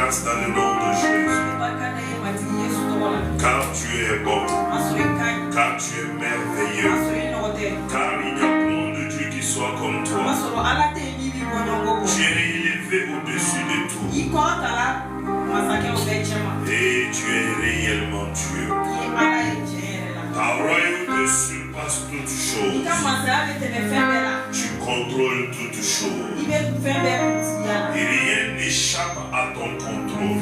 grâce dans le nom de Jésus. Car tu es bon, car tu es merveilleux, car il n'y a point de Dieu qui soit comme toi. Tu es élevé au-dessus de tout. Et tu es réellement Dieu. Ta royauté surpasse toutes choses. Tu contrôles toutes choses. Et rien n'échappe à ton contrôle.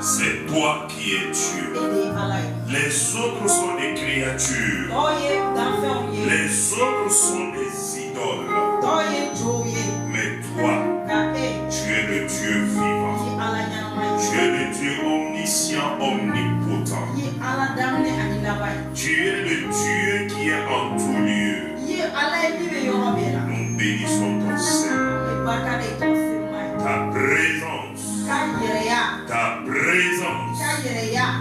C'est toi qui es Dieu. Les autres sont des créatures. Les autres sont des idoles. Mais toi, tu es le Dieu vivant. Tu es le Dieu omniscient, omnipotent. Tu es le Dieu qui est en tout lieu. Nous bénissons ton Seigneur. Ta présence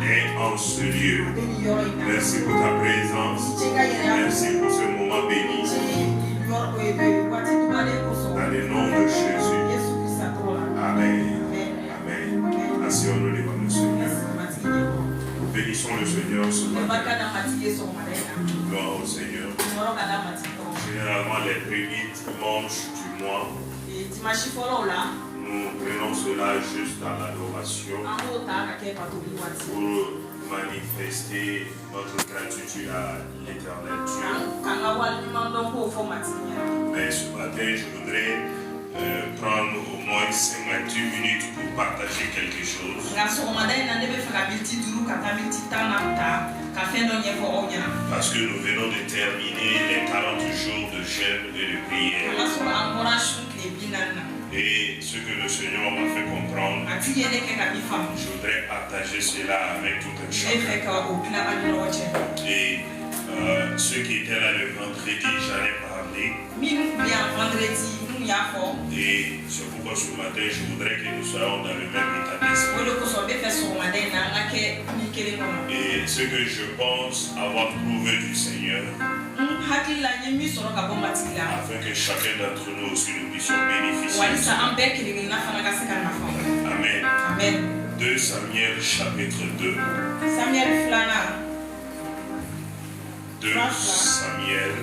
est en ce lieu. Merci pour ta présence. Merci pour ce moment béni. Dans le nom de Jésus. Amen. Amen. Asseyons-nous devant le Seigneur. Bénissons le Seigneur ce matin. Gloire au Seigneur. Généralement, les premiers dimanches du mois, nous prenons cela juste à l'adoration pour manifester notre gratitude à l'Éternel Dieu. Mais ce matin, je voudrais prendre au moins 58 minutes pour partager quelque chose. Parce que nous venons de terminer les 40 jours de jeûne et de prière. Et ce que le Seigneur m'a fait comprendre, je voudrais partager cela avec tout un chacun. Et ceux qui étaient là le vendredi, j'en ai parlé. Et c'est pourquoi ce matin, je voudrais que nous soyons dans le même état d'esprit. Et ce que je pense avoir trouvé du Seigneur, afin que chacun d'entre nous aussi nous puissions bénéficier. Amen. Amen. 2 Samuel chapitre 2. 2 Samuel.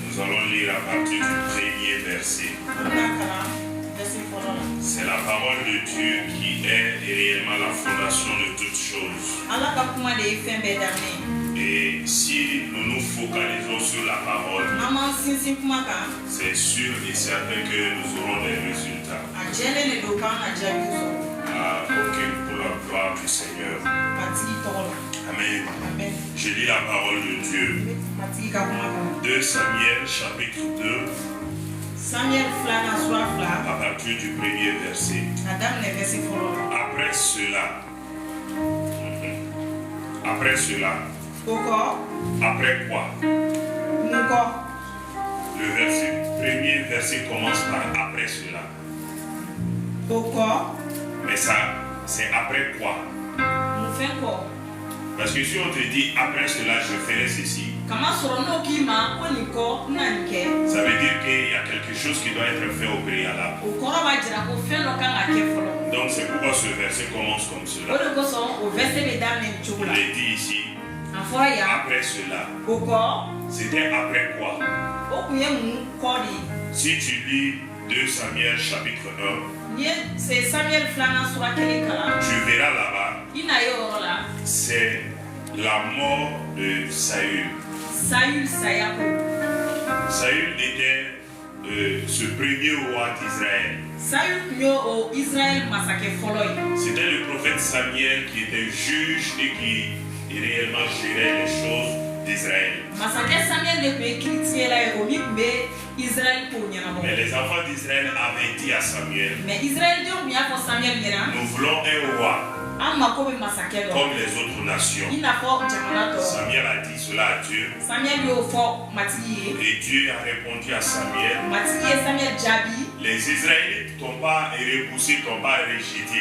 Nous allons lire à partir du premier verset. C'est la parole de Dieu qui est réellement la fondation de toutes choses. Et si nous nous focalisons sur la parole, c'est sûr et certain que nous aurons des résultats. Ok, pour la gloire du Seigneur. Amen. Je lis la parole de Dieu. 2 Samuel chapitre 2. À partir du premier verset. Après cela. Après cela. Après quoi? Le premier verset commence par après cela. Mais ça, c'est après quoi? Parce que si on te dit après cela, je ferai ceci, ça veut dire qu'il y a quelque chose qui doit être fait au préalable. Donc c'est pourquoi ce verset commence comme cela. Il est dit ici, après cela. C'était après quoi? Si tu lis 2 Samuel chapitre 1, tu verras là-bas, c'est la mort de Saül. Saül était ce premier roi d'Israël. C'était le prophète Samuel qui était juge et qui réellement gérait les choses d'Israël. Mais les enfants d'Israël avaient dit à Samuel, nous voulons un roi comme les autres nations. Samuel a dit cela à Dieu. Et Dieu a répondu à Samuel, les Israélites t'ont pas repoussé, t'ont pas rejeté.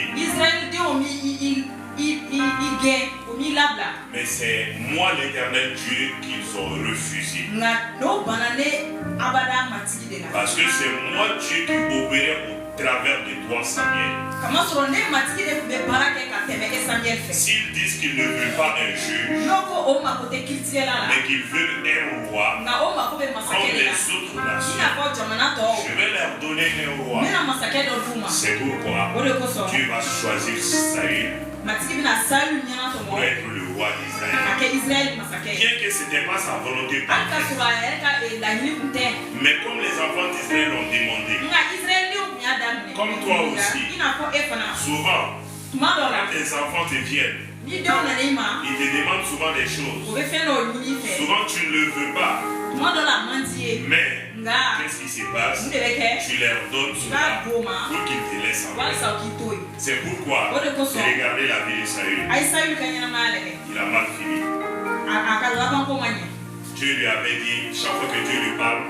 Mais c'est moi l'Éternel Dieu qu'ils ont refusé. Parce que c'est moi Dieu qui opérait travers de toi, Samuel. S'ils disent qu'ils ne veulent pas un juge, mais qu'ils veulent un roi, comme les autres nations, je vais leur donner un roi. C'est pourquoi Dieu va choisir Saül pour être le roi d'Israël. Bien que ce n'était pas sa volonté parfaite, mais comme les enfants d'Israël ont demandé, comme toi aussi, souvent, quand tes enfants te viennent, ils te demandent souvent des choses. Souvent tu ne le veux pas. Mais qu'est-ce qui se passe? Tu leur donnes cela pour qu'ils te laissent en paix. C'est pourquoi regardez la vie de Saül. Il a mal fini. Dieu lui avait dit, chaque fois que Dieu lui parle,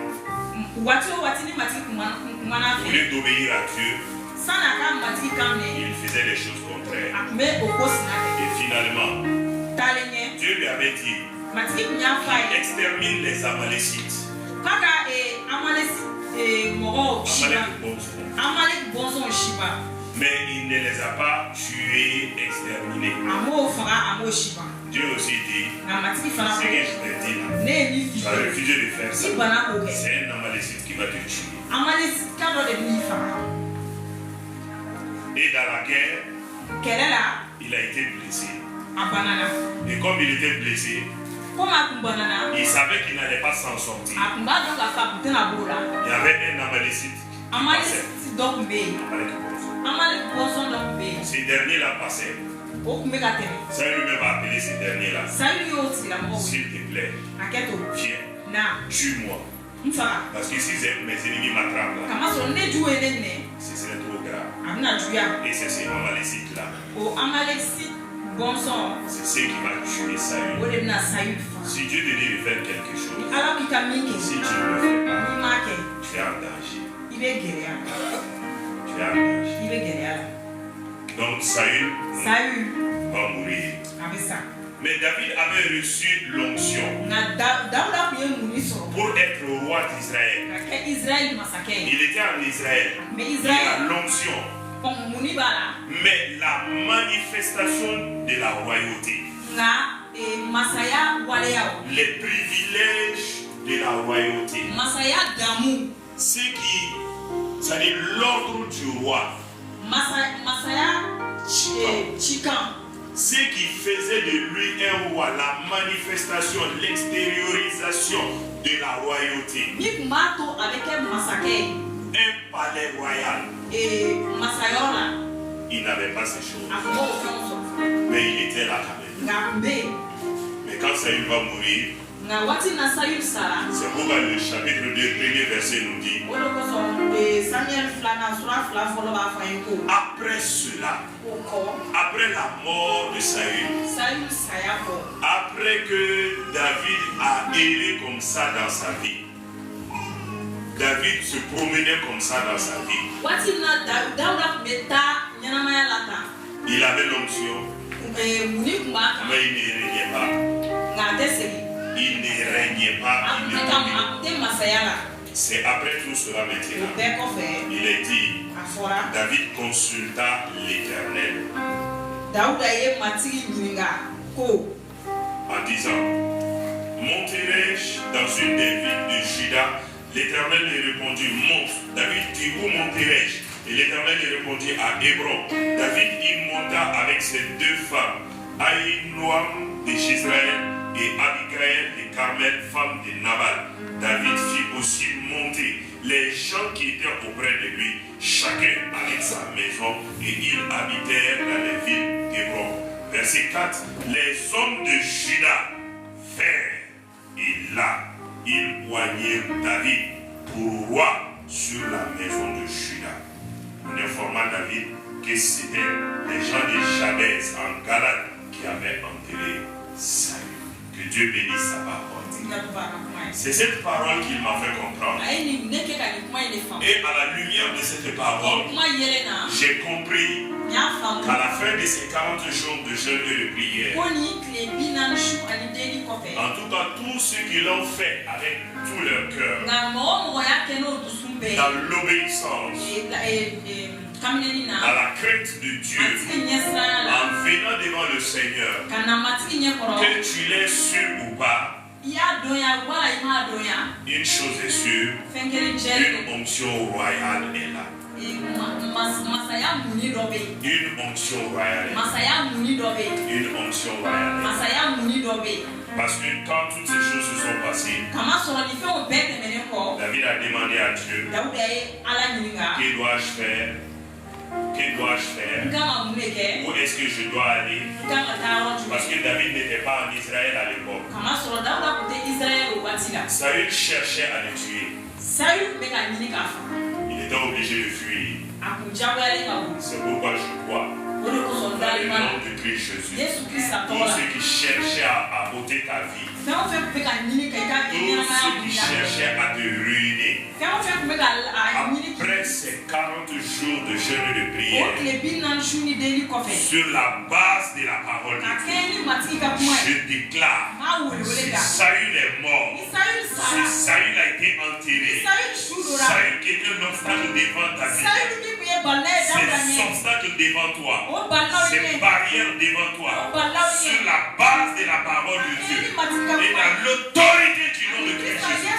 au lieu d'obéir à Dieu, il faisait des choses contraires. Et finalement, Dieu lui avait dit qu'il extermine les Amalécites. Mais il ne les a pas tués, exterminés. Dieu aussi dit, ce que je t'ai dit là, tu as refusé de faire ça. C'est un Amalécite qui va te tuer. Et dans la guerre, il a été blessé. Et comme il était blessé, il savait qu'il n'allait pas s'en sortir. Il y avait un Amalécite qui passait. Ces derniers-là passaient. Saül lui-même a appelé ces derniers-là. S'il te plaît, viens, tue-moi. Parce que si mes ennemis m'attrapent là, ce serait trop grave. Et c'est ces Amalécites-là. C'est ce qui va tuer Saül. Si Dieu te dit de faire quelque chose, si tu ne le fais pas, tu es en danger. Tu es en danger. Donc Saül va mourir. Mais David avait reçu l'onction pour être roi d'Israël. Il était en Israël. Il a l'onction. Mais la manifestation de la royauté, les privilèges de la royauté, c'est-à-dire l'ordre du roi, ce qui faisait de lui un roi, la manifestation, l'extériorisation de la royauté, un palais royal. Il n'avait pas ces choses, mais il était là quand même. Mais quand Saül va mourir, c'est pourquoi le chapitre 2, premier verset nous dit, après cela, après la mort de Saül, après que David a erré comme ça dans sa vie, David se promenait comme ça dans sa vie, il avait l'onction, mais il ne régnait pas. Il ne régnait pas. C'est après tout cela maintenant. Il est dit, David consulta l'Éternel en disant, monterai-je dans une des villes de Juda? L'Éternel lui répondit, monte. David dit, où monterai-je? Et l'Éternel lui répondit, à Hébron. David y monta avec ses deux femmes, Ahinoam de Jezreel et Abigail de Carmel, femme de Nabal. David fit aussi monter les gens qui étaient auprès de lui, chacun avec sa maison, et ils habitèrent dans les villes d'Hébron. Verset 4. Les hommes de Juda vinrent, et là, ils oignirent David pour roi sur la maison de Juda. En informant David que c'était les gens de Jabès en Galade qui avaient enterré Saül. Que Dieu bénisse sa parole. C'est cette parole qu'il m'a fait comprendre. Et à la lumière de cette parole, j'ai compris qu'à la fin de ces 40 jours de jeûne et de prière, en tout cas, tous ceux qui l'ont fait avec tout leur cœur, dans l'obéissance, à la crainte de Dieu, en venant devant le Seigneur, que tu l'aies su ou pas, une chose est sûre, une onction royale est là. Une onction royale. Une onction royale. Parce que quand toutes ces choses se sont passées, David a demandé à Dieu, que dois-je faire? Que dois-je faire? Où est-ce que je dois aller? Parce que David n'était pas en Israël à l'époque. Saül cherchait à le tuer. Il était obligé de fuir. C'est pourquoi je crois dans le nom de Christ Jésus. Tous ceux qui cherchaient à ôter ta vie, tous ceux qui cherchaient à te ruiner, après ces 40 jours de jeûne et de prière, sur la base de la parole de Dieu, je déclare, si Saül est mort, si Saül a été enterré, Saül qui est un obstacle devant ta vie, ces obstacles devant toi, ces barrières devant toi, sur la base de la parole de Dieu et dans l'autorité du nom de Christ Jésus,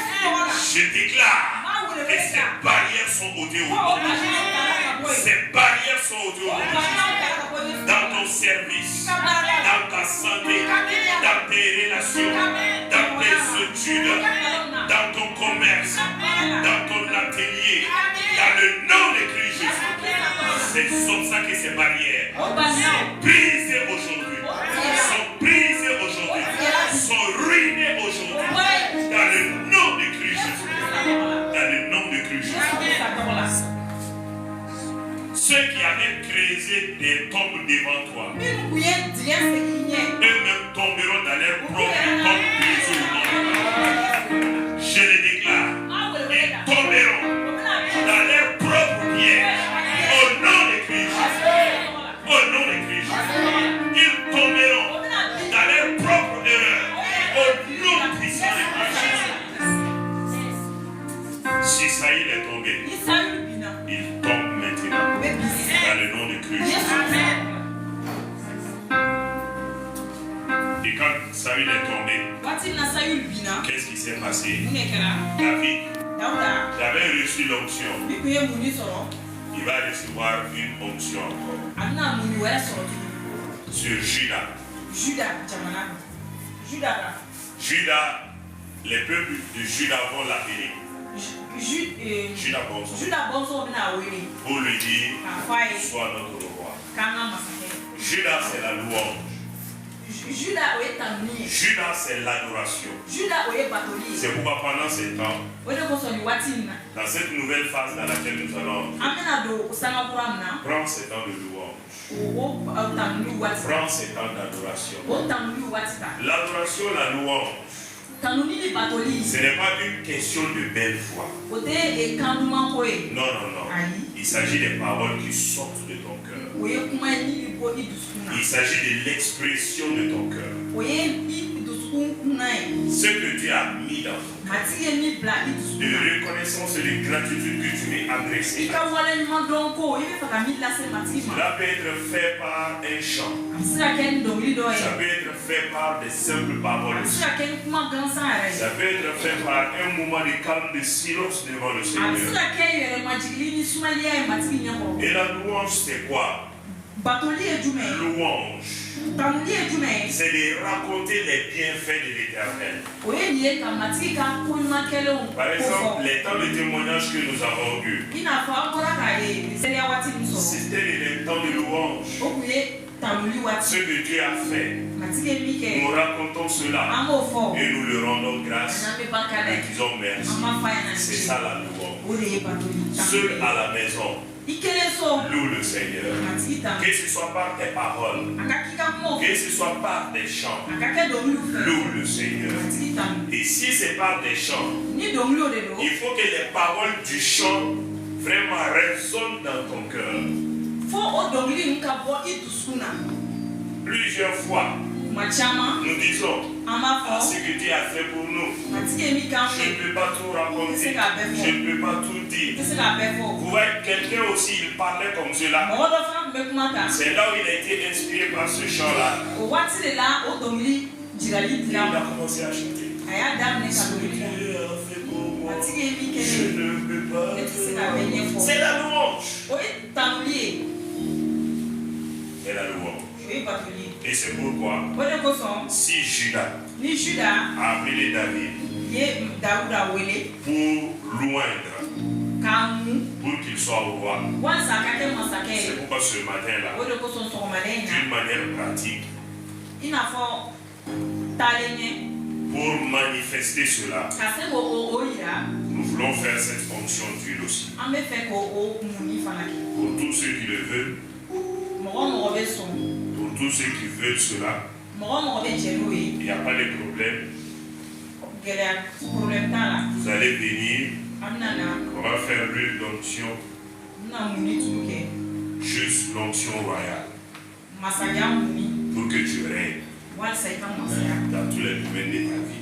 je déclare que ces barrières sont ôtées aujourd'hui. Ces barrières sont ôtées aujourd'hui. Dans ton service, dans ta santé, dans tes relations, dans tes études, dans ton commerce, dans ton atelier, dans le nom de Christ Jésus. Ces obstacles et ces barrières sont brisées aujourd'hui. Sont brisées aujourd'hui. Sont ruinées aujourd'hui. Dans le nom de Christ Jésus. Dans le nom de Christ Jésus. Ceux qui avaient creusé des tombes devant toi, eux-mêmes tomberont dans leur propre tombe brisée. Je les déclare. Ils tomberont dans leur propre pierre. Au nom de Christ. Au nom de Christ. Ils tomberont dans leur propre erreur. Au nom puissant de Christ. Si Saül est tombé, il tombe maintenant. Dans le nom de Christ. Et quand Saül est tombé, qu'est-ce qui s'est passé? David avait reçu l'onction. Il va recevoir une onction encore. Sur Judas. Judas, les peuples de Judas vont l'appeler. Judas Bonzo. Pour lui dire, sois notre roi. Judas, c'est la louange. Judas, c'est l'adoration. C'est pourquoi pendant ces temps, dans cette nouvelle phase dans laquelle nous allons prendre ces temps de louange, prendre ces temps d'adoration. L'adoration, la louange, ce n'est pas une question de belle foi. Non. Il s'agit des paroles qui sortent de ton cœur. Il s'agit de l'expression de ton cœur. Ce que Dieu a mis dans ton cœur. De reconnaissance et de gratitude que tu veux adresser. Cela peut être fait par un chant. Ça peut être fait par des simples paroles. Ça peut être fait par un moment de calme, de silence devant le Seigneur. Et la louange, c'est quoi? Louange, c'est de raconter les bienfaits de l'Éternel. Par exemple, les temps de témoignage que nous avons eus, c'était les temps de louange. Ce que Dieu a fait, nous racontons cela et nous le rendons grâce. Nous disons merci. C'est ça la louange. Seul à la maison, loue le Seigneur. Que ce soit par tes paroles, que ce soit par des chants, loue le Seigneur. Et si c'est par des chants, il faut que les paroles du chant vraiment résonnent dans ton cœur. Plusieurs fois, Nous disons ce que Dieu a fait pour nous. Je ne peux pas tout raconter. Je ne peux pas tout dire. Vous voyez, quelqu'un aussi, il parlait comme cela. C'est là où il a été inspiré par ce chant-là. Il a commencé à chanter. Ce que Dieu a fait pour moi, je ne peux pas. C'est la louange. C'est la louange. Et c'est pourquoi, si Judas a appelé David pour loindre, pour qu'il soit au roi, c'est pourquoi ce matin-là, d'une manière pratique, pour manifester cela, nous voulons faire cette fonction d'huile aussi. Pour tous ceux qui le veulent, pour tous ceux qui veulent cela, il n'y a pas de problème. Vous allez venir, on va faire l'huile d'onction, juste l'onction royale, pour que tu règnes dans tous les domaines de ta vie.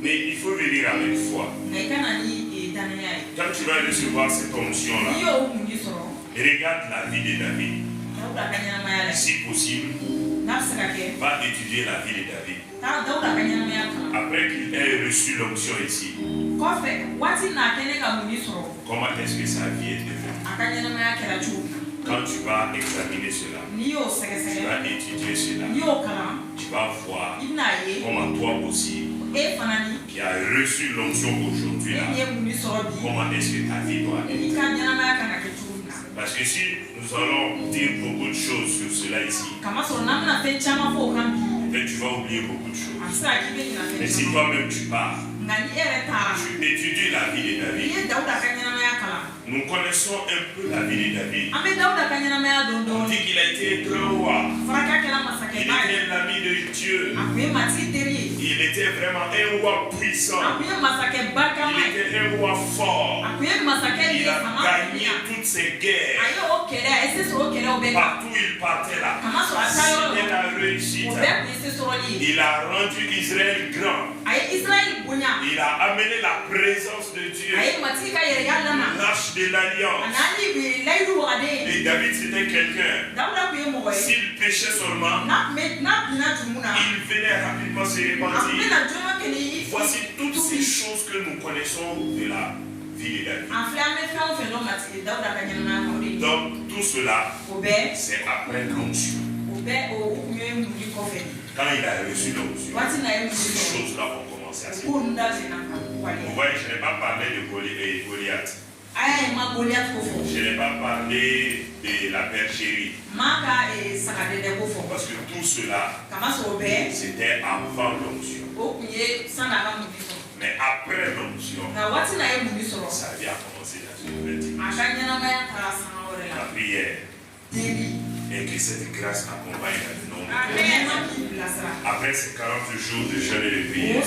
Mais il faut venir avec foi. Quand tu vas recevoir cette onction-là, regarde la vie de David. Si possible, va étudier la vie de David. Après qu'il ait reçu l'onction ici, comment est-ce que sa vie est devenue? Quand tu vas examiner cela, tu vas étudier cela, tu vas voir comment toi aussi, qui a reçu l'onction aujourd'hui, comment est-ce que ta vie doit être. Parce que si nous allons dire beaucoup de choses sur cela ici, peut-être tu vas oublier beaucoup de choses. Mais si toi-même tu pars, tu étudies la vie de David. Nous connaissons un peu la vie de David. On dit qu'il a été un grand roi. Il était l'ami de Dieu. Il était vraiment un roi puissant. Il était un roi fort. Il a gagné toutes ses guerres. Partout il partait là. C'était la réussite. Il a rendu Israël grand. Il a amené la présence de Dieu. L'arche de l'alliance. Et David c'était quelqu'un. S'il péchait seulement, il venait rapidement se repentir. Voici toutes ces choses que nous connaissons de la vie de David. Donc tout cela, c'est après l'onction. Quand il a reçu l'onction, ces choses-là ont commencé à se faire. Vous voyez, je n'ai pas parlé de Goliath. Je n'ai pas parlé de la bergerie. Parce que tout cela, c'était avant l'onction. Mais après l'onction, sa vie a commencé dans une nouvelle dimension. La prière. Et que cette grâce accompagne la nombre. Après ces 40 jours de jeûne et de prière,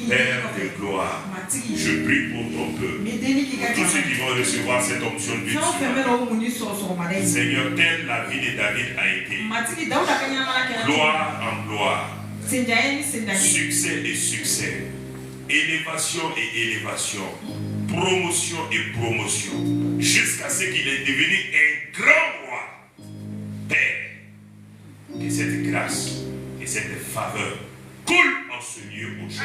Père de gloire, je prie pour ton peuple, pour tous ceux qui vont recevoir cette onction d'huile. Seigneur, telle la vie de David a été, gloire en gloire, succès et succès, élévation et élévation, promotion et promotion, jusqu'à ce qu'il est devenu un grand roi. Père, que cette grâce et cette faveur coulent en ce lieu aujourd'hui.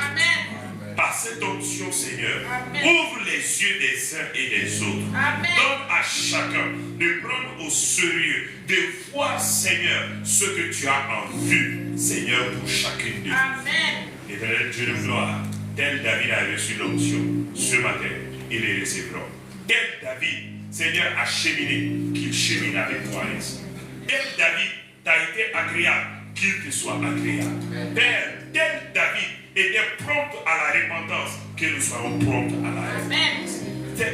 Par cette onction, Seigneur, ouvre les yeux des uns et des autres. Donne à chacun de prendre au sérieux, de voir, Seigneur, ce que tu as en vue, Seigneur, pour chacune de nous. Éternel Dieu de gloire, tel David a reçu l'onction ce matin, il les recevra. Tel David, Seigneur, a cheminé, qu'il chemine avec toi ainsi. Tel David t'a été agréable, qu'il te soit agréable. Père, tel David était prompt à la repentance, que nous soyons prompts à la repentance.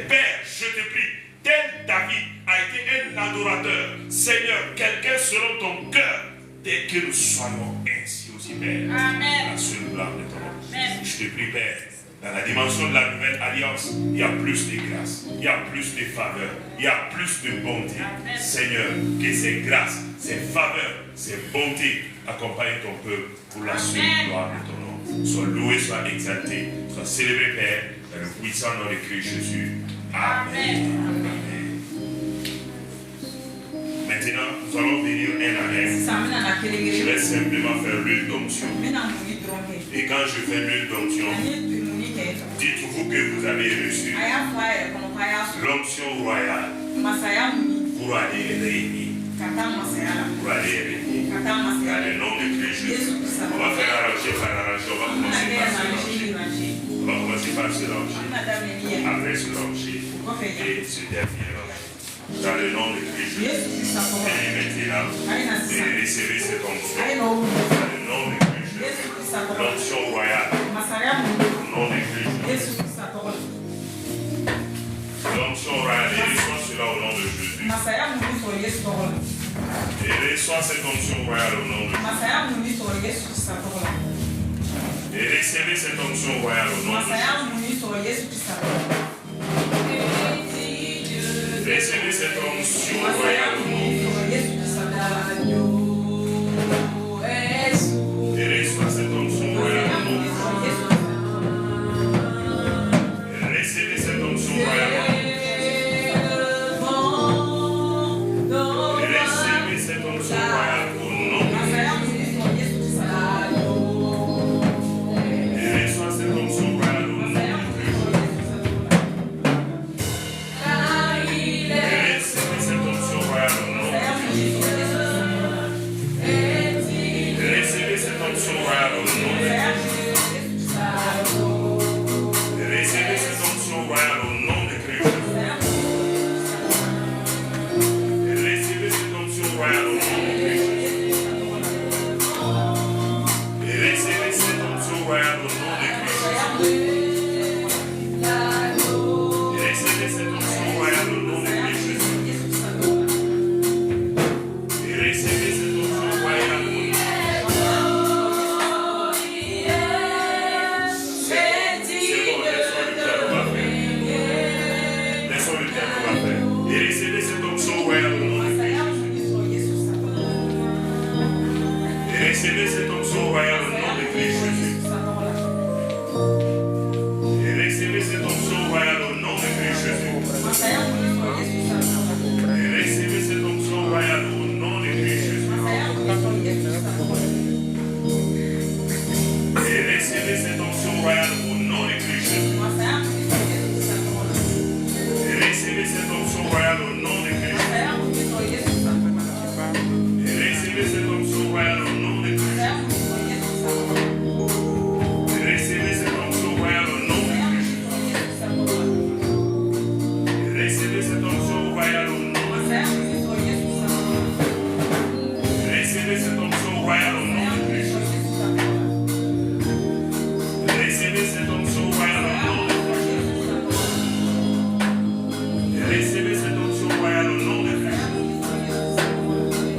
Père, je te prie, tel David a été un adorateur. Seigneur, quelqu'un selon ton cœur, que nous soyons ainsi aussi, Père. Amen. La seule gloire de ton nom. Je te prie, Père. Dans la dimension de la nouvelle alliance, il y a plus de grâce, il y a plus de faveur, il y a plus de bonté. Amen. Seigneur, que ces grâces, ces faveurs, Ces bontés accompagnent ton peuple pour la seule gloire de ton nom. Sois loué, sois exalté, sois célébré, Père, dans le puissant nom de Christ Jésus. Amen. Amen. Maintenant, nous allons venir un à un. Je vais simplement faire l'huile d'onction. Et quand je fais l'huile d'onction, dites-vous que vous avez reçu l'onction royale pour aller régner. Pour aller régner. Dans le nom de Christ Jésus. On va faire arranger par arranger. On va commencer par se ranger. On va commencer par se ranger. Après se ranger. Et se dernier ranger. Dans le nom de Christ Jésus. Et maintenant, recevez cette onction. Dans le nom de Christ Jésus. L'onction royale. Au nom de Christ Jésus. L'onction royale. Et reçois cela au nom de Jésus. Et reçois cette onction royale au nom de Jésus. Et recevez cette onction royale au nom de Jésus. Recevez cette onction royale au nom de Jésus. Et reçois cette onction royale au nom de Jésus. Et recevez cette onction royale au nom de Jésus. Recevez cette onction royale au nom de Christ Jésus. Et recevez cette onction royale au nom de Christ Jésus. Et recevez cette onction royale au nom de Christ Jésus. Et recevez cette onction royale au nom de Christ Jésus. Et recevez cette onction royale au nom de Christ Jésus. Et recevez cette onction royale au nom de Christ Jésus. Recevez cette onction royale au nom de Christ. Recevez cette onction royale au nom de Christ. Recevez cette onction royale au nom de Christ. Recevez cette onction royale au nom de Christ. Recevez cette onction royale au nom de Christ.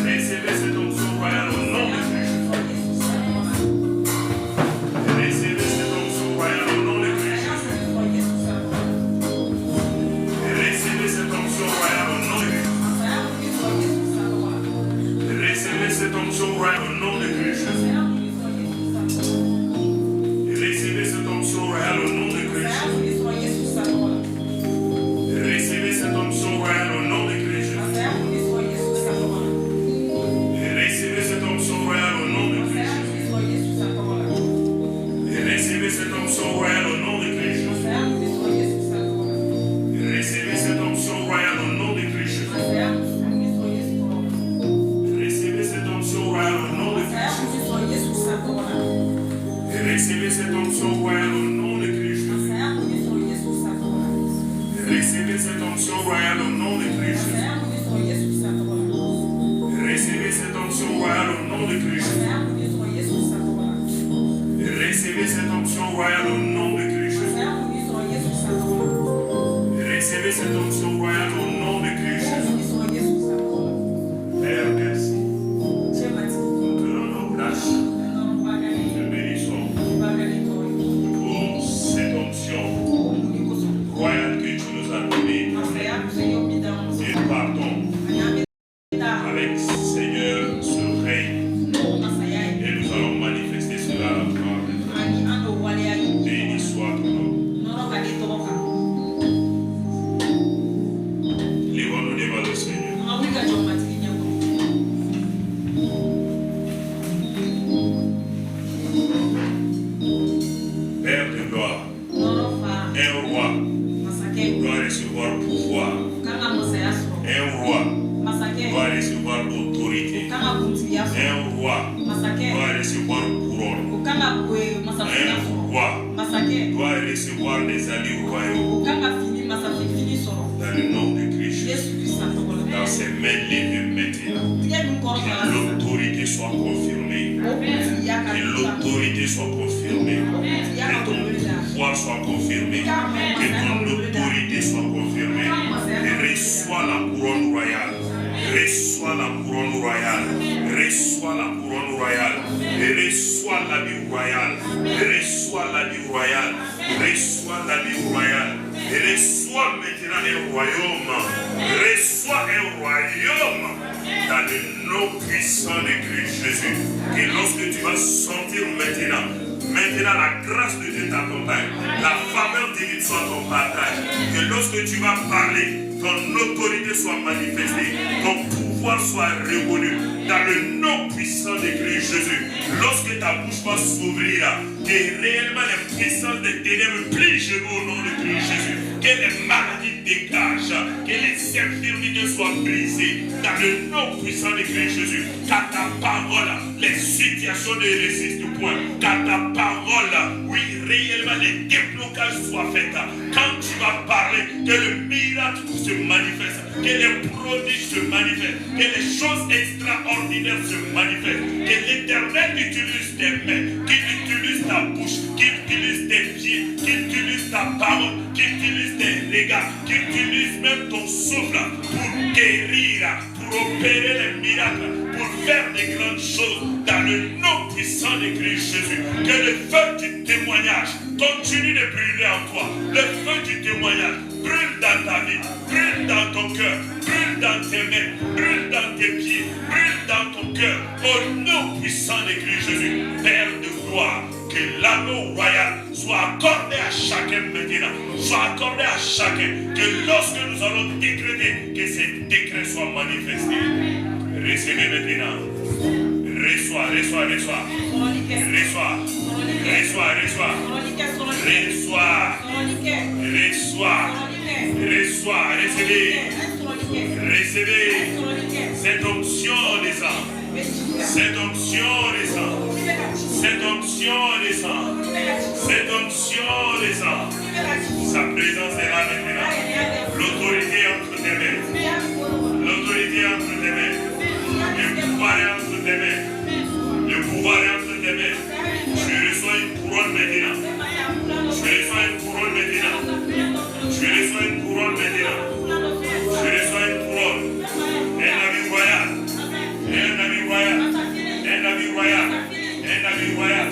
Recevez cette onction royale au nom de Christ. Cette onction royale au nom de Christ. Recevez cette onction royale au nom de Christ. Recevez cette onction royale au nom de Christ. Recevez cette onction royale au nom de Christ. Recevez cette onction royale au nom de Christ. Recevez cette onction royale au nom de Christ. Royale au nom de Christ. Et recevez cette onction royale au nom de Christ. Recevez cette onction royale au nom de Christ. Recevez cette onction royale au nom de Christ. Recevez cette onction royale au nom de Christ. Recevez cette onction royale au nom de Christ. Père, merci. Royale que tu nous as donné. Et partons avec, Seigneur, roi doit recevoir couronne. Un roi doit recevoir les alliés royaux. Dans le nom de Christ, dans ses mains levées maintenant, que l'autorité soit confirmée. Que l'autorité soit confirmée. Que ton pouvoir soit confirmé. Que ton autorité soit confirmée. Et reçois la couronne royale. Reçois la couronne royale. Reçois la couronne royale. Et reçois la vie royale. Reçois la vie royale. Reçois la vie royale. Et reçois maintenant un royaume. Reçois un royaume dans le nom puissant de Christ Jésus. Et lorsque tu vas sentir maintenant la grâce de Dieu t'accompagne, la faveur divine soit ton partage. Que lorsque tu vas parler, ton autorité soit manifestée, ton pouvoir soit reconnu dans le nom puissant de Christ Jésus. Lorsque ta bouche va s'ouvrir, que réellement les puissances des ténèbres plient genoux au nom de Christ Jésus. Que les maladies dégagent, que les infirmités soient brisées dans le nom puissant de Christ Jésus. Car ta parole, les situations ne résistent point. Car ta parole, oui, réellement les déblocages soient faits. Quand tu vas parler, que le miracle se manifeste, que les prodiges se manifestent, que les choses extraordinaires se manifestent, que l'Éternel utilise tes mains, qu'il utilise ta bouche, qu'il utilise tes pieds, qu'il utilise ta parole, qu'il utilise tes regards, qu'il utilise même ton souffle pour guérir, pour opérer les miracles, pour faire des grandes choses dans le nom puissant de Christ Jésus. Que le feu du témoignage continue de brûler en toi. Le feu du témoignage brûle dans ta vie, brûle dans ton cœur, brûle dans tes mains, brûle dans tes pieds, brûle dans ton cœur. Au nom puissant de Christ Jésus, Père de gloire, que l'anneau royal soit accordé à chacun maintenant, soit accordé à chacun, que lorsque nous allons décréter, que ces décrets soient manifestés. Recevez maintenant. Reçois. Reçois. Reçois. Recevez cette onction descend. Cette onction descend. Cette onction descend. Cette onction descend. Sa présence est là maintenant. L'autorité entre tes mains. L'autorité entre tes mains. Le pouvoir est entre tes mains. Le pouvoir est entre tes mains. Je reçois une couronne maintenant. Je reçois une couronne maintenant. Je reçois une couronne maintenant. Je reçois une couronne. Un habit royal. Un habit royal. Un habit royal. Un habit royal.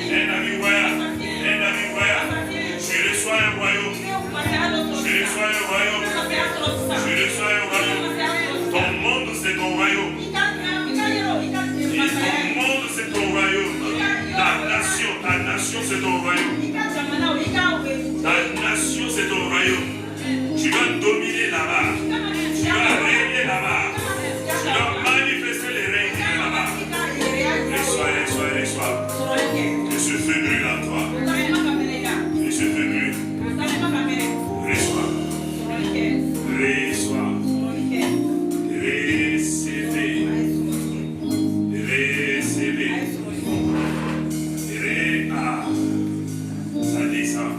Un habit royal. Un habit royal. Je reçois un royaume. Je reçois un royaume. Je reçois un royaume. Ton monde, c'est ton royaume. Et ton monde, c'est ton royaume. Ta nation, c'est ton royaume. Ta nation, c'est ton royaume. Tu vas dominer là-bas. Tu vas régner là-bas. Tu vas manifester les règnes là-bas. Reçois. Que ce feu brûle en toi. Que ce feu brûle. Reçois. Ça descend.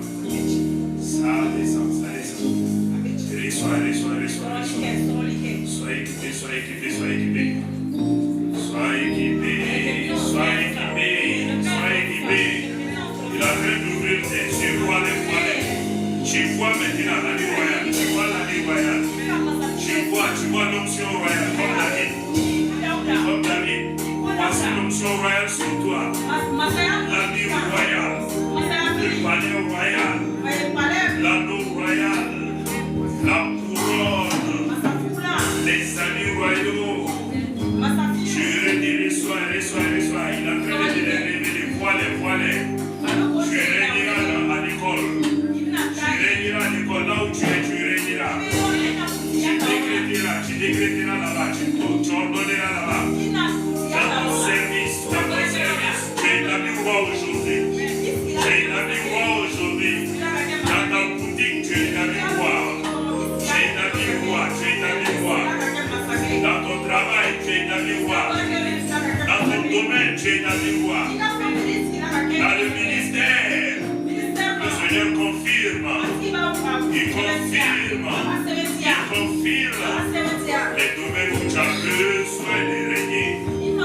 Sois équipé. Il a fait d'ouvrir tes yeux, tu vois les voiles. Tu vois maintenant la vie royale. Tu vois la vie royale. Tu vois l'onction royale comme David. Voici l'onction royale sur toi. La vie royale. Le palais royal. L'anneau royal. La couronne. Les amis royaux. Je redis, reçois. Il a fait de révéler les voiles. Tu régneras à l'école. Là où tu es, tu régneras. Tu décréteras là-bas. Tu ordonneras là-bas. Dans ton service. Tu es établi roi aujourd'hui. Dans ta boutique, tu es établi roi. Dans ton travail, tu es établi roi. Dans ton domaine dirigé ta voie. Dans le ministère, le Seigneur confirme. Il confirme. Il confirme les domaines où tu as besoin de régner. Au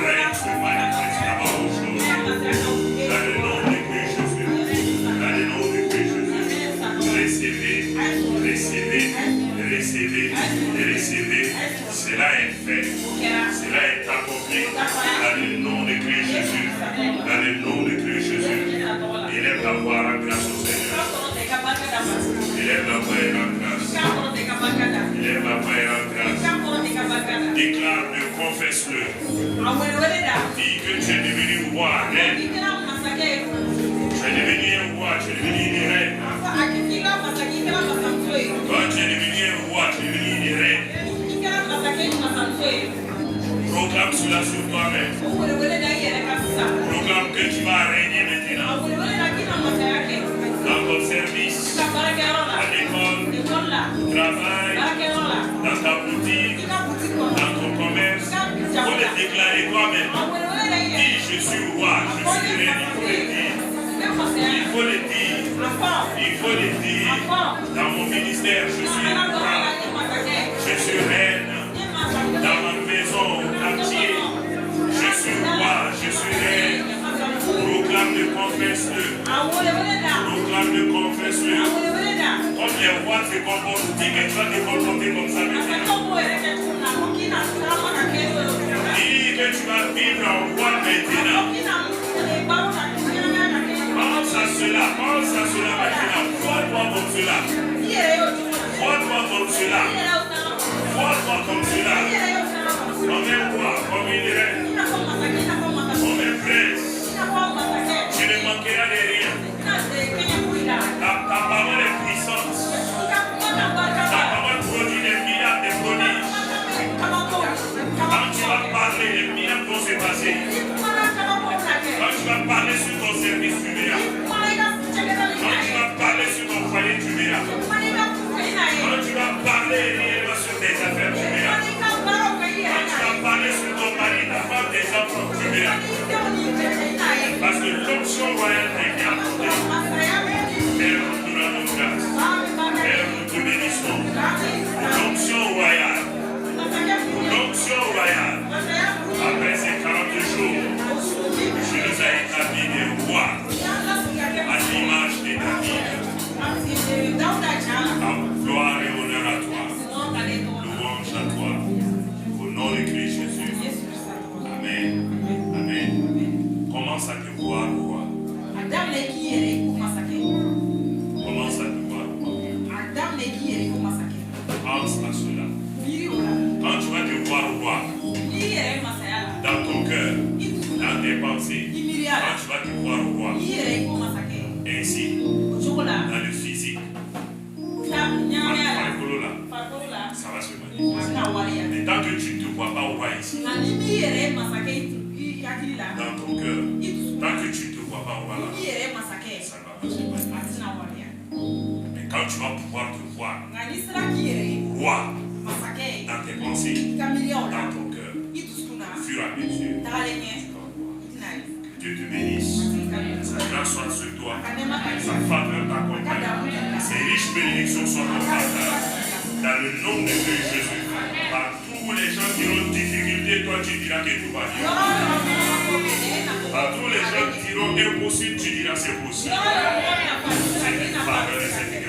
règne se manifestera aujourd'hui. Dans le nom de Christ Jésus. Dans le nom de Christ Jésus. Recevez, recevez, recevez, recevez. Cela est fait. Cela est accompli. Dans le nom de Christ Jésus. Dans le nom de Christ Jésus. Élève la voix en grâce au Seigneur. Élève la voix en grâce. Élève la voix en grâce. Déclare-le, confesse-le. Dis que tu es devenu roi, reine. Tu es devenu un roi, tu es devenu une reine. Toi, tu es devenu un roi, tu es devenu une reine. Proclame cela sur toi-même. Proclame que tu vas régner maintenant. Dans ton service, à l'école, au travail, dans ta boutique, dans ton commerce. Il faut le déclarer toi-même. Dis, je suis roi, je suis reine, il faut le dire. Il faut le dire. Il faut le dire. Dans mon ministère, je suis roi. Je suis reine. Dans ma maison, quartier, je suis roi, je suis reine. Proclame-le, confesse-le. Proclame-le, confesse-le. Comme les rois se comportent, dis que tu vas te comporter comme ça maintenant. Dis que tu vas vivre en roi maintenant. Pense à cela maintenant. Vois-toi comme cela. Vois-toi comme cela. Vois-toi comme cela. Comme un roi, comme une reine. Comme un prince. Tu ne manqueras de rien. Ta parole est puissante. Ta parole produit des miracles, des prodiges. Quand tu vas parler, les miracles vont se passer. Quand tu vas parler sur ton service, tu verras. Quand tu vas parler sur ton foyer, tu verras. Quand tu vas parler réellement sur tes affaires, tu verras. Quand tu vas parler sur ton mari, ta femme, tes enfants, tu verras. Parce que l'option royale est bien accordée. Père, nous te rendons grâce. Père, nous te bénissons. L'option royale. L'option royale. Après ces 40 jours, je nous ai établi des rois à l'image de David. Gloire et honneur à toi. Louange à toi. Au nom de Christ Jésus. Amen. Amen. Commence à te voir roi. Commence à te voir roi. Pense à cela. Quand tu vas te voir roi, dans ton cœur, dans tes pensées, quand tu vas te voir roi, ainsi, dans le physique, ça va se manifester. Mais tant que tu ne te vois pas roi ici, dans ton cœur, tant que tu ne te vois pas roi là, ça va pas se manifester. Mais quand tu vas pouvoir te voir roi dans tes pensées, dans ton cœur, au fur et à mesure, que Dieu te bénisse. Sa grâce soit sur toi. Sa faveur t'accompagne. Ses riches bénédictions soient ton partage. Dans le nom de Jésus. Par tous les gens qui ont difficulté, toi tu diras que tout va bien. Par tous les gens qui diront impossible, tu diras c'est possible. C'est une faveur et c'est